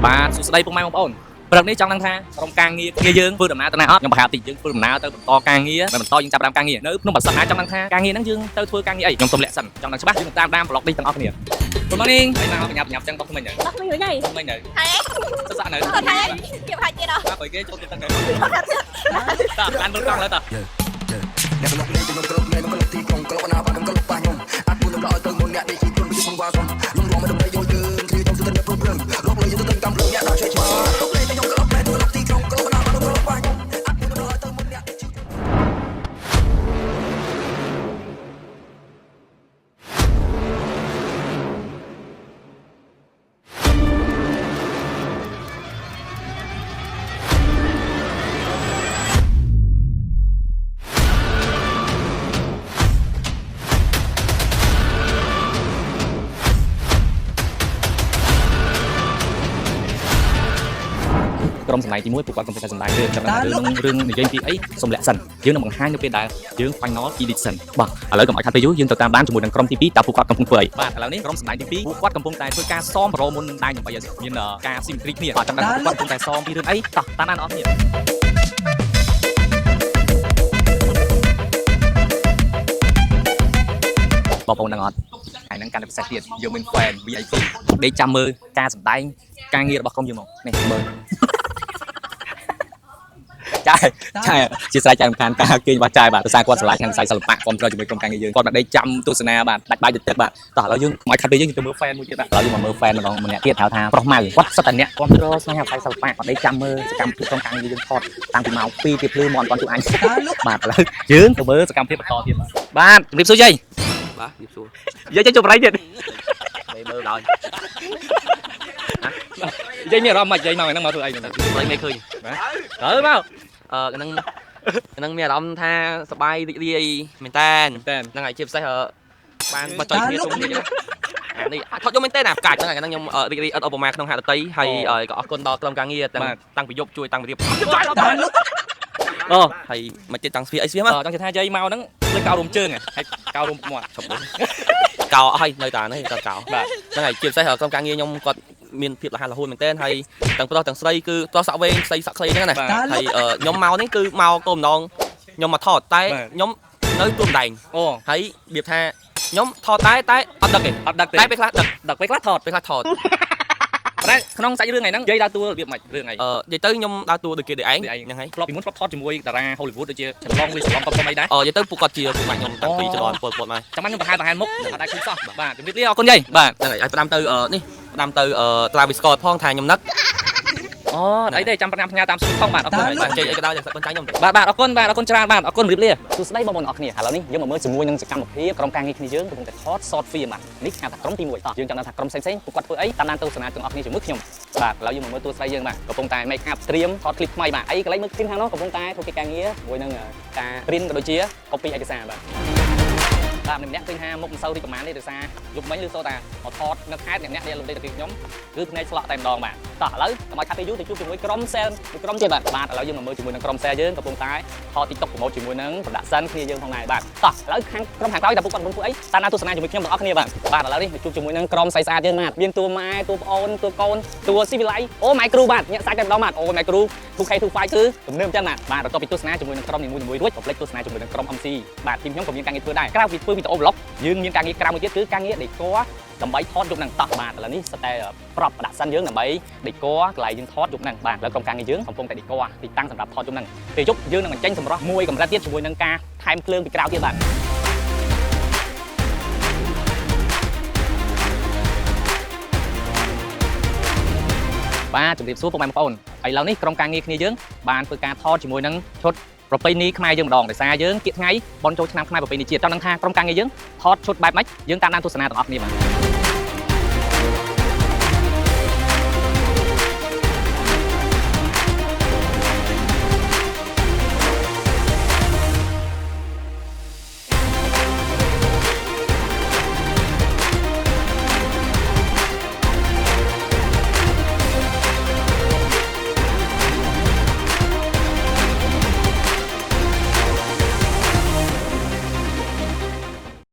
បាទសួស្តីពុកម៉ែបងប្អូនព្រឹកនេះចង់ដឹងថាក្រុមការងារគ្នាយើងធ្វើដំណើរទៅណាអត់ខ្ញុំប្រហែលតិចយើងធ្វើដំណើរទៅបន្តការងារហើយបន្តយើងចាប់ផ្ដើមការងារនៅភ្នំបាសាក់ណាចង់ដឹងថាការងារហ្នឹងយើងទៅធ្វើការងារអីខ្ញុំទុំលាក់សិនចង់ដឹងច្បាស់យើងតាមប្លុកនេះទាំងអស់គ្នា Good morning ហើយមកបញ្ញាបញ្ញាចឹងបោះខ្ញុំទៅបោះខ្ញុំទៅខ្ញុំទៅហើយសសាក់នៅហើយជិះហាច់ទៀតអត់បើគេចូលទៅទឹកទៅតាបានមើលកង់លើតា អ្នកលោកលេងទៅក្រុមលេងមកទីក្រុងក្លោកណាបាខ្ញុំក្លោកប៉ះខ្ញុំអត់មួយនឹងដល់ទៅមុនអ្នកនេះជាក្រុមពីផងវ៉ាសុំលំរងមិនដើម្បីយកយើងគ្រាខ្ញុំទៅតែប្រូក្រាមលោកលេងទៅតាមលើអ្នកដល់ជួយឆ្មាលោកលេងទៅខ្ញុំក្លោកលេងមកទីក្រុងក្លោកណាបាខ្ញុំក្លោកប៉ះខ្ញុំអត់មួយនឹងដល់ទៅមុនអ្នកនេះជា ក្រុមសម្ដែងទី1ពួកគាត់កំពុងតែសម្ដែងរឿងចាប់ដល់រឿងនិយាយពីអីសុំលាក់សិនយើងនឹងបង្ហាញនៅពេលដែលយើង final edition បាទឥឡូវកុំឲ្យខាត់ពេលយូរយើងទៅតាមដានជាមួយនឹងក្រុមទី2តើពួកគាត់កំពុងធ្វើអីបាទឥឡូវនេះក្រុមសម្ដែងទី2ពួកគាត់កំពុងតែធ្វើការសមប្រមុននឹងដៃដើម្បីឲ្យមានការ symmetry គ្នាបាទចាំដល់ពួកគាត់កំពុងតែសមពីរឿងអីតោះតាមដានអស់គ្នាបងប្អូនដឹងអត់ហើយនឹងកាន់តែពិសេសទៀតយើងមាន fan VIP ដេកចាំមើលការសម្ដែងការងាររបស់ក្រុមយើងមកនេះមើល ចាជាស្រ័យចារំខានការគេងរបស់ចាយបាទដោយសារគាត់ឆ្លាតខាងខ្សែសិល្បៈគ្រប់គ្រងជាមួយក្រុមការងារយើងគាត់មកដេកចាំទស្សនាបាទដាច់បាយទឹកបាទតោះឥឡូវយើងមកខាត់ពេលយើងទៅមើល fan មួយទៀតបាទឥឡូវយើងមកមើល fan ម្ដងម្នាក់ទៀតហៅថាប្រុសម៉ៅគាត់សិតតែអ្នកគ្រប់គ្រងស្នេហាខ្សែសិល្បៈគាត់ដេកចាំមើលសកម្មភាពក្រុមការងារយើងថតតាំងពីម៉ោង 2 ពីភ្លឺមកអត់ទាន់ជួបអញបាទឥឡូវយើងទៅមើលសកម្មភាពបន្តទៀតបាទជំរាបសួរយាយបាទជំរាបសួរយាយចេះជប់រៃទៀតមើលដល់យាយមានអារម្មណ៍មិនយាយមកហ្នឹងមកធ្វើអីហ្នឹងមិនឃើញបាទទៅមកហ្នឹងមានអារម្មណ៍ថាសប្បាយរីករាយមែនតើហ្នឹងហើយជាពិសេសបានមកចុយគ្នាជុំគ្នានេះថតយកមែនតើអាកាច់ហ្នឹងខ្ញុំរីករាយអត់ឧបមាក្នុងហាត់ដតីហើយក៏អរគុណដល់ក្រុមការងារតាំងពីយប់ជួយតាំងពីរៀបអូហើយមកចិត្តតាំងស្វាអីស្វាមកចង់ថាយាយមកហ្នឹងលើកោរួមជើងហើយកោរួមមាត់ឈប់កោអស់ហើយនៅតានេះកោបាទហ្នឹងហើយជាពិសេសក្រុមការងារខ្ញុំគាត់មានភាពរហ័សរហួនមែនទែនហើយទាំងប្រុសទាំងស្រីគឺប្រុសសាក់វែងស្រីសាក់ខ្លីហ្នឹងណាហើយខ្ញុំមកនេះគឺមកគោលម្ដងខ្ញុំមកថតតែខ្ញុំនៅទូម្ដែងអូហើយរបៀបថាខ្ញុំថតតែអត់ដឹកទេអត់ដឹកទេតែពេលខ្លះដឹកពេលខ្លះថតតែក្នុងសាច់រឿងហ្នឹងនិយាយដើរតួរបៀបមិនរឿងអីនិយាយទៅខ្ញុំដើរតួដូចគេដូចឯងហ្នឹងហើយធ្លាប់ពីមុនធ្លាប់ថតជាមួយតារា Hollywood ដូចជាច្រឡំលីច្រឡំកំអីដែរនិយាយទៅពួកគាត់ជាពួកខ្ញុំតាំងពីច្រឡំពលមកចាំខ្ញុំបង្ហាញមុខអត់ដែរឃើញសោះបាទជំរាបលាអរគុណយាយបាទហ្នឹងហើយឲ្យផ្ដាំទៅនេះផ្ដាំទៅTravis Scott ផងថាខ្ញុំនឹកអូអីទេចាំផ្ញើតាមស្រុកផងបាទអរគុណបាទជ័យអីក៏ដោយយ៉ាងសឹកប៉ុនចាញ់ខ្ញុំបាទអរគុណច្រើនបាទអរគុណជំរាបលាសួស្តីបងប្អូនអរគ្នាឥឡូវនេះយើងមកមើលជាមួយនឹងសកម្មភាពក្រុមការងារគ្នាយើងកំពុងតែថត short film បាទនេះហៅថាក្រុមទី1តោះយើងចង់ដឹងថាក្រុមផ្សេងពួកគាត់ធ្វើអីតាមដានទស្សនាទាំងអស់គ្នាជាមួយខ្ញុំបាទឥឡូវយើងមកមើលតួស្រីយើងបាទកំពុងតែ make up ត្រៀមថត clip ថ្មីបាទអីកន្លែងមើល clip ខាងនោះកំពុងតែធ្វើកិច្ចការងារជាមួយនឹងការព្រីនក៏ដូចជា copy ឯកសារបាទបាទម្នាក់ឃើញថាមុខមិនសូវរីកប្រមាណទេដោយសារយប់មិញឬសូតែមកថតនៅខេត្តអ្នកលំដេកទៅខ្ញុំគឺភ្នែកឆ្លក់តែម្ដងបាទតោះឥឡូវកុំឲ្យខាត់ពេលយូរទៅជួបជាមួយក្រុម sale ក្រុមទៀតបាទឥឡូវយើងមកមើលជាមួយនឹងក្រុម sale យើងកំពុងតែថត TikTok ប្រម៉ូទជាមួយនឹង production គ្នាយើងផងដែរបាទតោះឥឡូវខាងក្រុមខាងក្រោយតើពួកគាត់កំពុងធ្វើអីតាមដានទស្សនាជាមួយខ្ញុំទាំងអស់គ្នាបាទឥឡូវនេះមកជួបជាមួយនឹងក្រុមស្អាតយើងបាទមានតួម៉ែតួប្អូនតួកូនតួស៊ីវិល័យអូម៉ែគ្រូបាទញាក់សាច់តែម្ដងបាទអូម៉ែគ្រូ 2K25 គឺទំនើបចឹងបាទបន្ទាប់ពីទស្សនាជាមួយនឹងក្រុមនីមួយៗរួចកុំភ្លេចទស្សនាជាមួយនឹងក្រុម MC បាទទីមខ្ញុំក៏មានការងារធ្វើដែរក្រៅពីធ្វើវីដេអូ vlog យើងមានការងារក្រៅមួយទៀតគឺការងារ decor ដើម្បីថតយប់ហ្នឹងតោះបាទឥឡូវនេះសិតតែប្រាប់ដាក់សិនយើងដើម្បី decor កន្លែងយើងថតយប់ហ្នឹងបាទแล้วក្រុមការងារយើងកំពុងតែ decor ទីតាំងសម្រាប់ថតយប់ហ្នឹងពេលយប់យើងនឹងបញ្ចេញសម្រស់មួយកម្រិតទៀតជាមួយនឹងការថែមភ្លើងពីក្រៅទៀតបាទបាទជំរាបសួរពុកម៉ែបងប្អូនឥឡូវនេះក្រុមការងារគ្នាយើងបានធ្វើការថតជាមួយនឹងឈុតប្រពៃណីខ្មែរយើងម្ដងដោយសារយើងគៀកថ្ងៃបនចូលឆ្នាំខ្មែរប្រពៃណីជាតិចង់ដឹងថាក្រុមការងារយើងថតឈុតបែបម៉េចយើងតាមដានទស្សនាទាំងអស់គ្នាបាទ